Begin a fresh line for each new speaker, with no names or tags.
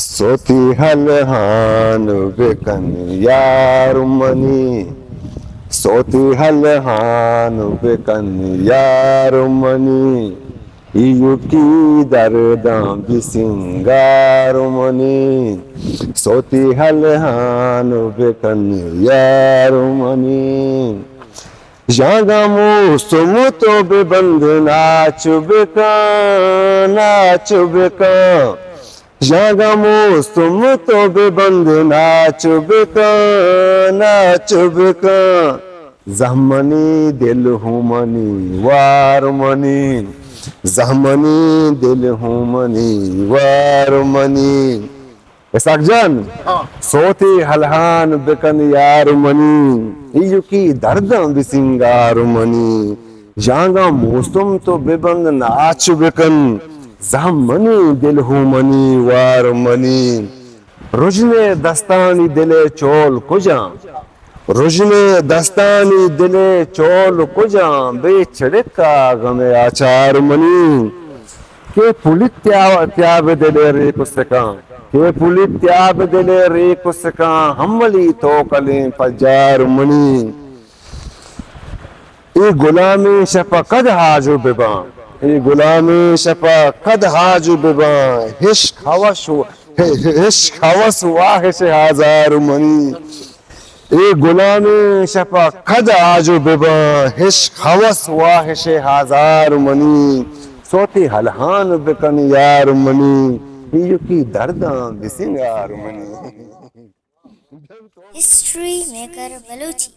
सोती हलहान बेकन यार मनी सोती हलहान बेकन यार मनी युकी दरदा बिसिंगार मनी सोती हलहान बेकन यार मनी जागामो सुमुतो बेबंद नाच बेका जागामो सुमुतो बेबंद नाच बेका जहमनी दिल हूँ मनी वार मनी जहमनी दिल हूँ मनी वार मनी साकजान सोती हलहान बेकन यार मनी युकी दर्दा बिसिंगार मनी जागा मौसम तो बेबंद नाच बेकन जहमनी दिल हूँ मनी वार मनी रुजने दस्तानी दिले चोल कुजा रुजने दस्तानी दिले चोल कुजा बेचड़का गमे आचार मनी के पुलित त्याग दिले रे कुसका के पुलित त्याग दिले रे कुसका हमली तो कले फजार मनी ए गुलामी शफा कद हाजु बिबा ए गुलामी शफा कद हाजु बिबा हिश हवस वाहिश हजार मनी ए गुलामी शफा कद हाजु बिबा हिश हवस वाहिश हजार मनी सोती हलहान बेकन यार मनी युकी दर्दा बिसिंगार मनी।
History maker Balochi.